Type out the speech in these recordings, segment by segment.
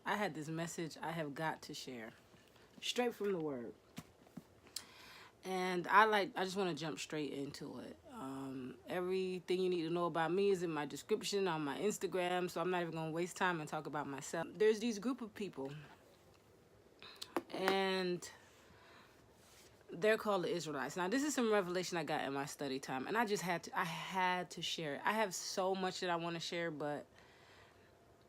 I had this message I have got to share straight from the word. And I just want to jump straight into it. Everything you need to know about me is in my description on my Instagram, so I'm not even going to waste time and talk about myself. There's these group of people, and they're called the Israelites. Now, this is some revelation I got in my study time, and I had to share it. I have so much that I want to share, but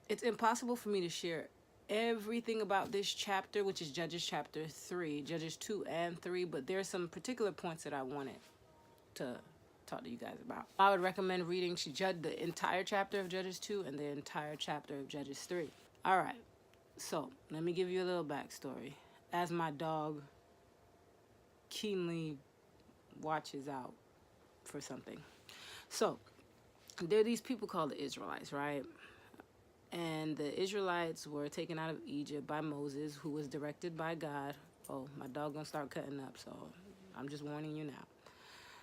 it's impossible for me to share everything about this chapter, which is Judges chapter 3, Judges 2 and 3, but there are some particular points that I wanted to talk to you guys about. I would recommend reading the entire chapter of Judges 2 and the entire chapter of Judges 3. All right, so let me give you a little backstory as my dog keenly watches out for something. So there are these people called the Israelites, right? And the Israelites were taken out of Egypt by Moses, who was directed by God. Oh, my dog gonna start cutting up, so I'm just warning you now.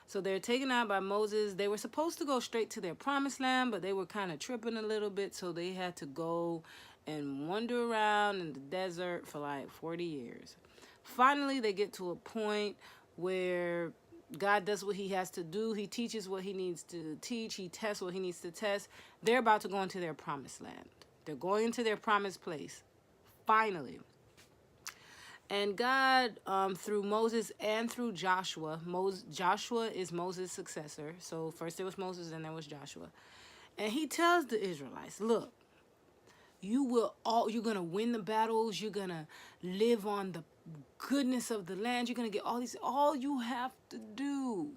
So they're taken out by Moses. They were supposed to go straight to their promised land, but they were kind of tripping a little bit, so they had to go and wander around in the desert for like 40 years. Finally, they get to a point where God does what he has to do. He teaches what he needs to teach. He tests what he needs to test. They're about to go into their promised land. They're going into their promised place, finally. And God, through Moses and through Joshua, Joshua is Moses' successor. So first there was Moses, and there was Joshua. And he tells the Israelites, look, you're going to win the battles. You're going to live on the goodness of the land. You're going to get all you have to do.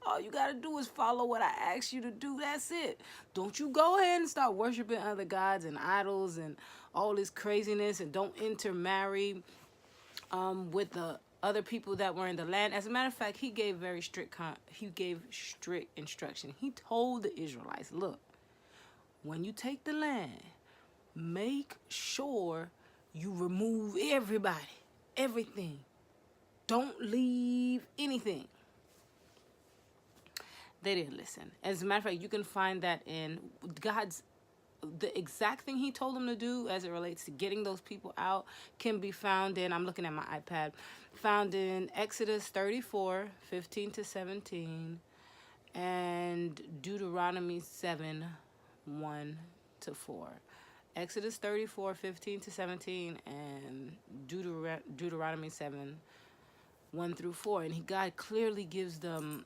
All you got to do is follow what I asked you to do. That's it. Don't you go ahead and start worshiping other gods and idols and all this craziness, and don't intermarry with the other people that were in the land. As a matter of fact, he gave strict instruction. He told the Israelites, look, when you take the land, make sure you remove everything. Don't leave anything. They didn't listen. As a matter of fact, you can find that in the exact thing he told them to do as it relates to getting those people out can be found in, I'm looking at my iPad, found in Exodus 34, 15 to 17, and Deuteronomy 7, 1 to 4. Exodus 34, 15 to 17, and Deuteronomy 7, 1 through 4. And God clearly gives them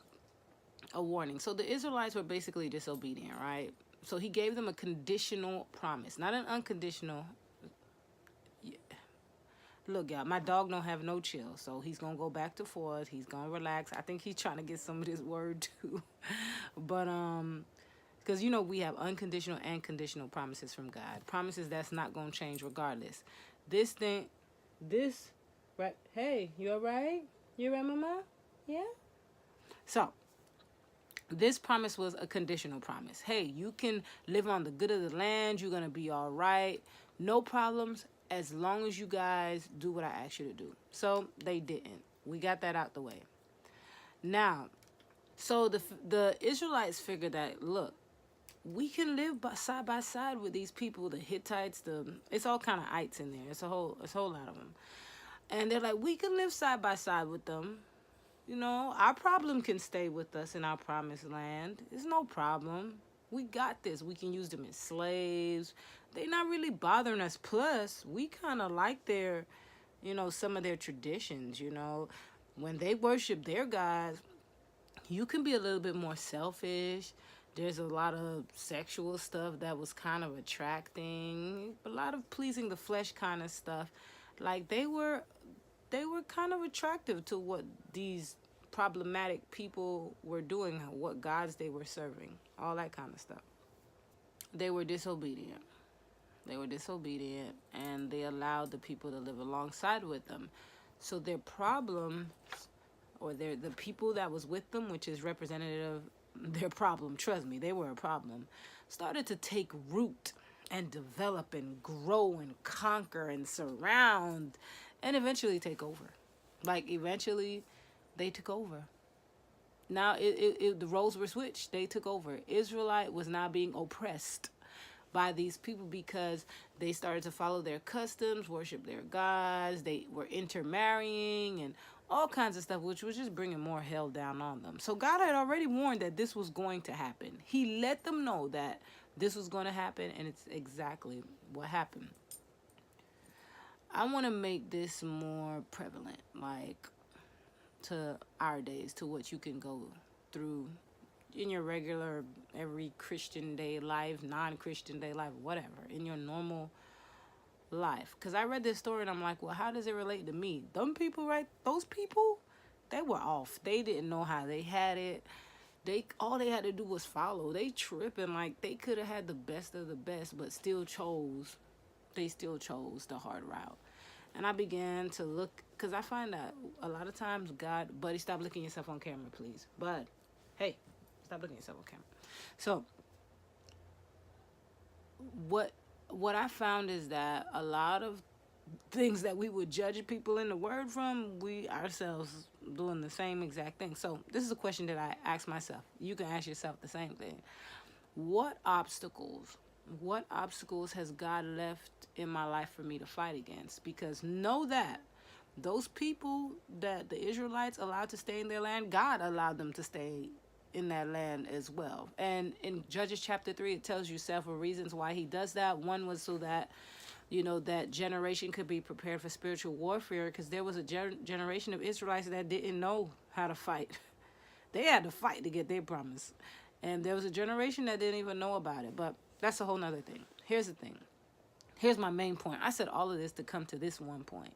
a warning. So the Israelites were basically disobedient, right? So he gave them a conditional promise, not an unconditional. Yeah. Look, y'all, my dog don't have no chill, so he's going to go back to forth. He's going to relax. I think he's trying to get some of this word too. But, because, we have unconditional and conditional promises from God. Promises that's not going to change regardless. Right? Hey, you all right? You all right, Mama? Yeah? So, this promise was a conditional promise. Hey, you can live on the good of the land. You're going to be all right. No problems as long as you guys do what I asked you to do. So they didn't. We got that out the way. Now, so the Israelites figured that, look, we can live side by side with these people, the Hittites, it's all kind of ites in there. It's a whole lot of them. And they're like, we can live side by side with them. Our problem can stay with us in our promised land. It's no problem. We got this. We can use them as slaves. They're not really bothering us. Plus, we kind of like their, some of their traditions, When they worship their gods, you can be a little bit more selfish. There's a lot of sexual stuff that was kind of attracting. A lot of pleasing the flesh kind of stuff. Like, they were kind of attractive to what these problematic people were doing, what gods they were serving, all that kind of stuff. They were disobedient. And they allowed the people to live alongside with them. So their problem, or the people that was with them, which is representative of their problem, trust me, they were a problem, started to take root and develop and grow and conquer and surround and eventually take over. Like, eventually, they took over. Now, the roles were switched. They took over. Israelite was now being oppressed by these people because they started to follow their customs, worship their gods. They were intermarrying and all kinds of stuff, which was just bringing more hell down on them. So God had already warned that this was going to happen. He let them know that this was going to happen, and it's exactly what happened. I want to make this more prevalent, like to our days, to what you can go through in your regular, every Christian day life, non-Christian day life, whatever, in your normal life. Because I read this story and I'm like, well, how does it relate to me? Them people, right? Those people, they were off. They didn't know how they had it. All they had to do was follow. They tripping, like they could have had the best of the best, but they still chose the hard route. And I began to look, because I find that a lot of times God, buddy, stop looking yourself on camera, please. Bud, hey, stop looking yourself on camera. So what I found is that a lot of things that we would judge people in the word from, we ourselves doing the same exact thing. So this is a question that I ask myself. You can ask yourself the same thing. What obstacles has God left in my life for me to fight against? Because know that those people that the Israelites allowed to stay in their land, God allowed them to stay in that land as well. And in Judges chapter 3, it tells you several reasons why he does that. One was so that, that generation could be prepared for spiritual warfare, because there was a generation of Israelites that didn't know how to fight. They had to fight to get their promise. And there was a generation that didn't even know about it. But that's a whole nother thing. Here's the thing. Here's my main point. I said all of this to come to this one point.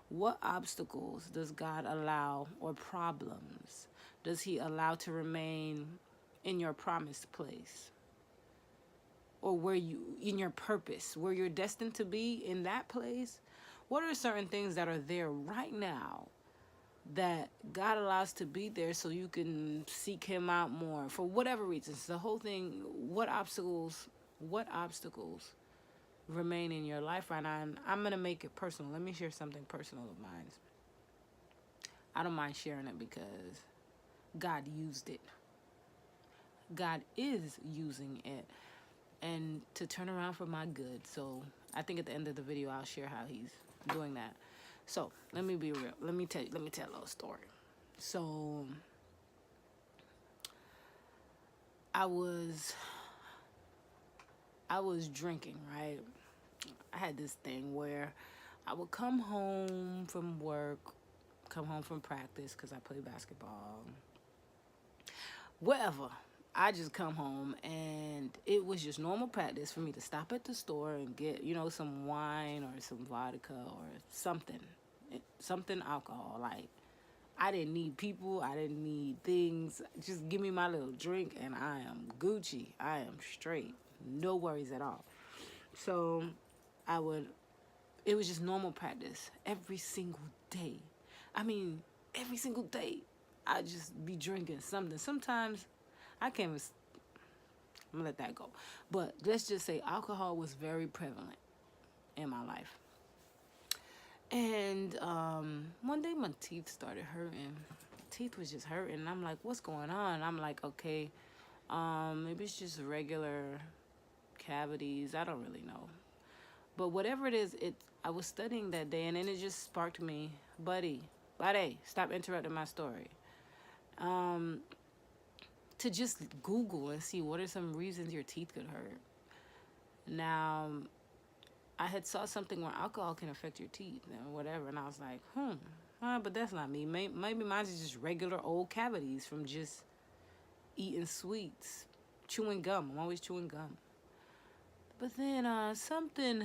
What obstacles does God allow, or problems does he allow to remain in your promised place? Or in your purpose, where you're destined to be in that place? What are certain things that are there right now that God allows to be there so you can seek him out more for whatever reasons? The whole thing, what obstacles remain in your life right now? And I'm going to make it personal. Let me share something personal of mine. I don't mind sharing it because God used it. God is using it, and to turn around for my good. So I think at the end of the video, I'll share how he's doing that. So let me be real. Let me tell a little story. So I was drinking, right? I had this thing where I would come home from work, come home from practice, because I play basketball, whatever. I just come home, and it was just normal practice for me to stop at the store and get, some wine or some vodka or something alcohol. Like, I didn't need people. I didn't need things. Just give me my little drink, and I am Gucci. I am straight. No worries at all. So it was just normal practice every single day. I mean, every single day, I just be drinking something. Sometimes I can't even, I'm gonna let that go. But let's just say alcohol was very prevalent in my life. And one day my teeth started hurting. Teeth was just hurting. And I'm like, what's going on? I'm like, okay, maybe it's just regular cavities. I don't really know. But whatever it is, I was studying that day, and then it just sparked me, buddy, stop interrupting my story. To just Google and see what are some reasons your teeth could hurt. Now, I had saw something where alcohol can affect your teeth and whatever, and I was like, but that's not me. Maybe mine is just regular old cavities from just eating sweets, chewing gum. I'm always chewing gum. But then something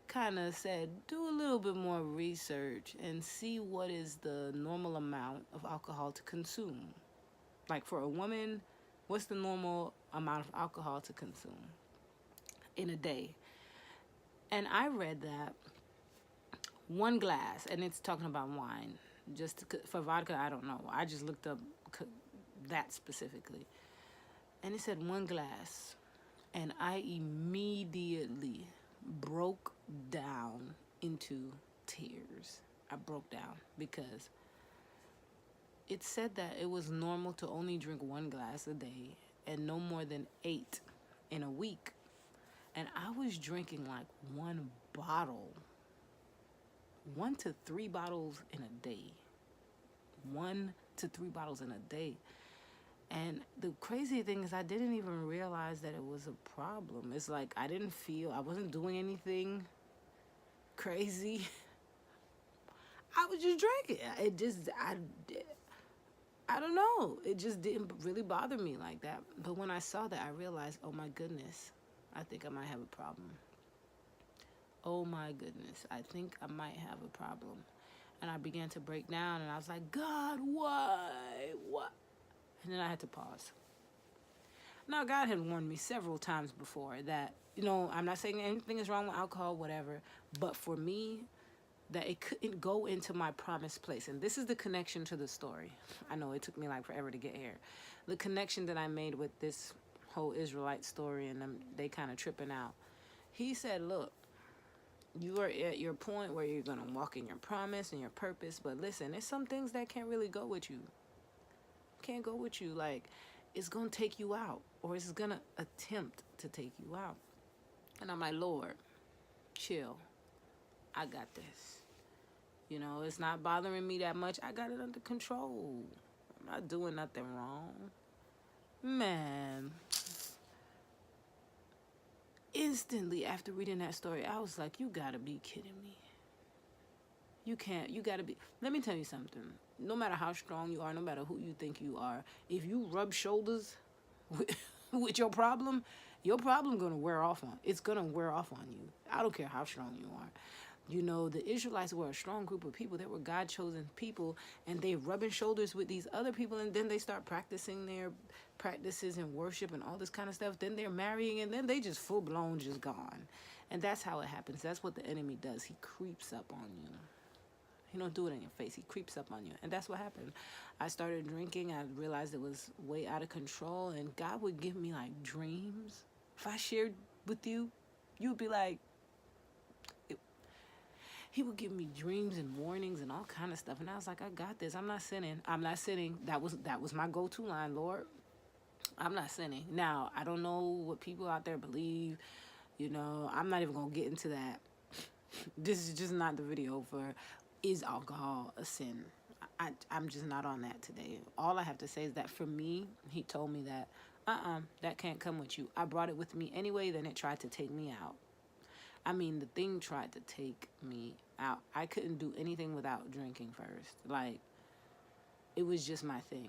kind of said, do a little bit more research and see what is the normal amount of alcohol to consume. Like for a woman, what's the normal amount of alcohol to consume in a day? And I read that one glass, and it's talking about wine. For vodka, I don't know. I just looked up that specifically. And it said one glass. And I immediately broke down into tears. I broke down because it said that it was normal to only drink one glass a day and no more than 8 in a week. And I was drinking like 1 to 3 bottles in a day. 1 to 3 bottles in a day. And the crazy thing is I didn't even realize that it was a problem. It's like I wasn't doing anything crazy. I was just drinking. I don't know. It just didn't really bother me like that. But when I saw that, I realized, oh my goodness, I think I might have a problem. Oh my goodness, I think I might have a problem. And I began to break down, and I was like, God, why? What? And then I had to pause. Now, God had warned me several times before that, I'm not saying anything is wrong with alcohol, whatever, but for me, that it couldn't go into my promised place. And this is the connection to the story. I know it took me like forever to get here. The connection that I made with this whole Israelite story and them, they kind of tripping out. He said, look, you are at your point where you're going to walk in your promise and your purpose. But listen, there's some things that can't really go with you. Can't go with you. Like, it's going to take you out, or it's going to attempt to take you out. And I'm like, Lord, chill. I got this. It's not bothering me that much. I got it under control. I'm not doing nothing wrong. Man. Instantly after reading that story, I was like, you gotta be kidding me. You gotta be. Let me tell you something. No matter how strong you are, no matter who you think you are, if you rub shoulders with your problem gonna wear off on. It's gonna wear off on you. I don't care how strong you are. The Israelites were a strong group of people. They were God-chosen people, and they rubbing shoulders with these other people, and then they start practicing their practices and worship and all this kind of stuff. Then they're marrying, and then they just full-blown just gone. And that's how it happens. That's what the enemy does. He creeps up on you. He don't do it in your face. He creeps up on you. And that's what happened. I started drinking. I realized it was way out of control, and God would give me, like, dreams. If I shared with you, you would be like, he would give me dreams and warnings and all kind of stuff. And I was like, I got this. I'm not sinning. I'm not sinning. That was my go-to line, Lord. I'm not sinning. Now, I don't know what people out there believe. I'm not even going to get into that. This is just not the video for, is alcohol a sin? I'm just not on that today. All I have to say is that for me, he told me that, that can't come with you. I brought it with me anyway, then it tried to take me out. I mean, the thing tried to take me out. I couldn't do anything without drinking first. Like, it was just my thing.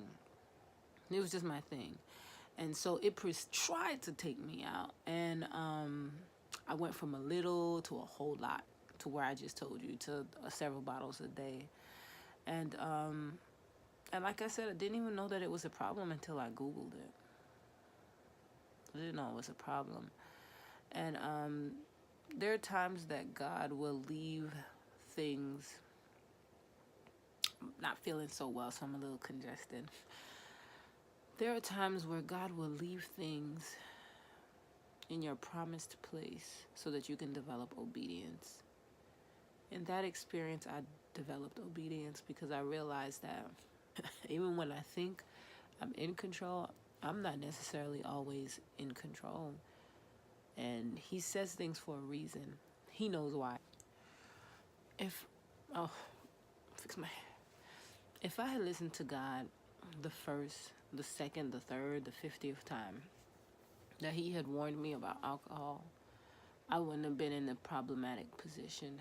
It was just my thing. And so it tried to take me out. And I went from a little to a whole lot, to where I just told you, to several bottles a day. And like I said, I didn't even know that it was a problem until I Googled it. I didn't know it was a problem. And there are times that God will leave things. I'm not feeling so well, so I'm a little congested. There are times where God will leave things in your promised place so that you can develop obedience. In that experience, I developed obedience because I realized that even when I think I'm in control, I'm not necessarily always in control. And he says things for a reason. He knows why. Fix my hair. If I had listened to God the first, the second, the third, the 50th time that he had warned me about alcohol, I wouldn't have been in the problematic position.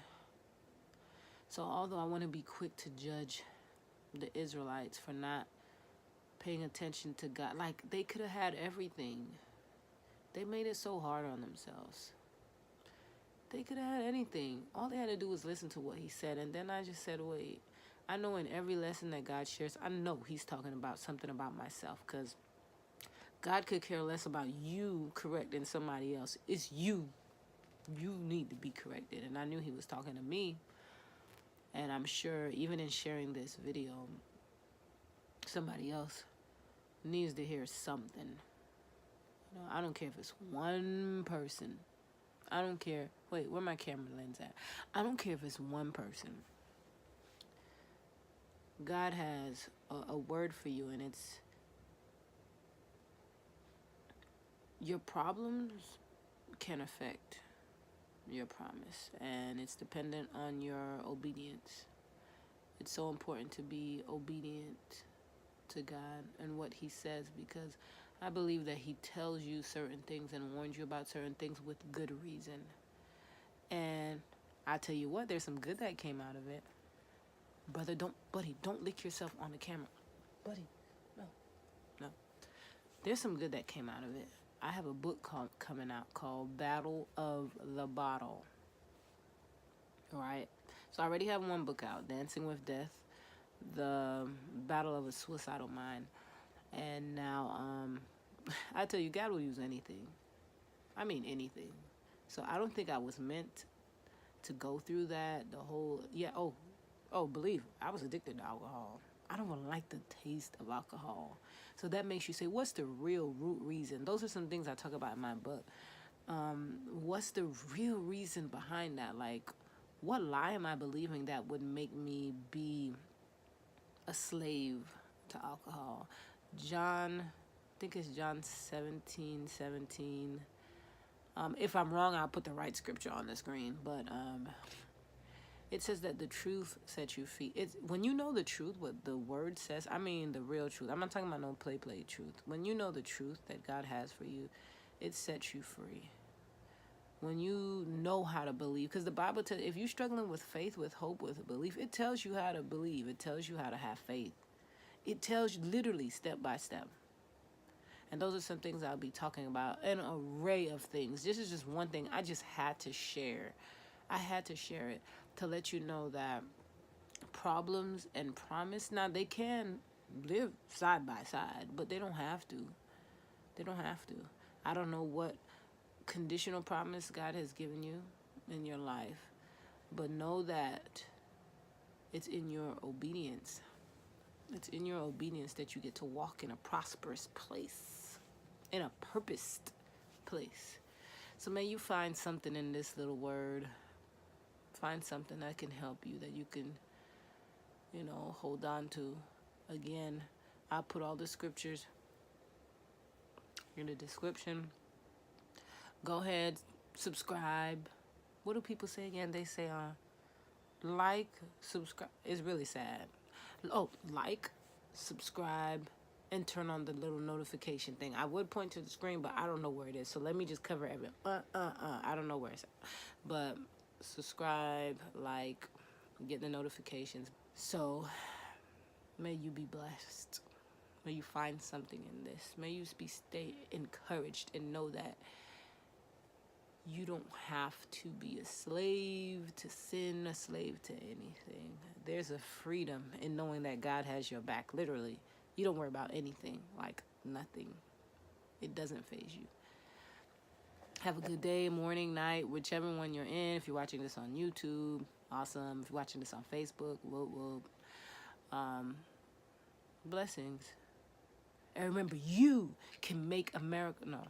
So although I want to be quick to judge the Israelites for not paying attention to God, like they could have had everything. They made it so hard on themselves. They could have had anything. All they had to do was listen to what he said. And then I just said, wait, I know in every lesson that God shares, I know he's talking about something about myself, because God could care less about you correcting somebody else. It's you. You need to be corrected. And I knew he was talking to me. And I'm sure even in sharing this video, somebody else needs to hear something. I don't care if it's one person. I don't care. Wait, where my camera lens at? I don't care if it's one person. God has a word for you, and it's your problems can affect your promise, and it's dependent on your obedience. It's so important to be obedient to God and what he says, because I believe that he tells you certain things and warns you about certain things with good reason. And I tell you what, there's some good that came out of it. Buddy, don't lick yourself on the camera. Buddy, no. There's some good that came out of it. I have a book coming out called Battle of the Bottle. All right. So I already have one book out, Dancing with Death, The Battle of a Suicidal Mind. And now, I tell you, God will use anything. I mean, anything. So I don't think I was meant to go through that. Believe I was addicted to alcohol. I don't even like the taste of alcohol. So that makes you say, what's the real root reason? Those are some things I talk about in my book. What's the real reason behind that? Like, what lie am I believing that would make me be a slave to alcohol? I think it's John 17:17. If I'm wrong, I'll put the right scripture on the screen. But it says that the truth sets you free. It's when you know the truth, what the word says. I mean, the real truth. I'm not talking about no play truth. When you know the truth that God has for you, it sets you free. When you know how to believe, because the Bible tells, if you're struggling with faith, with hope, with belief, it tells you how to believe. It tells you how to have faith. It tells you literally step by step. And those are some things I'll be talking about, an array of things. This is just one thing I just had to share. I had to share it to let you know that problems and promise, now they can live side by side, but they don't have to. They don't have to. I don't know what conditional promise God has given you in your life, but know that it's in your obedience. It's in your obedience that you get to walk in a prosperous place, in a purposed place. So may you find something in this little word. Find something that can help you, that you can, hold on to. Again, I'll put all the scriptures in the description. Go ahead, subscribe. What do people say again? They say like, subscribe. It's really sad. Like, subscribe, and turn on the little notification thing. I would point to the screen, but I don't know where it is. So let me just cover everything. I don't know where it's at. But subscribe, like, get the notifications. So may you be blessed. May you find something in this. May you stay encouraged and know that you don't have to be a slave to sin, a slave to anything. There's a freedom in knowing that God has your back, literally. You don't worry about anything, like nothing. It doesn't faze you. Have a good day, morning, night, whichever one you're in. If you're watching this on YouTube, awesome. If you're watching this on Facebook, blessings. And remember, you can make America, no.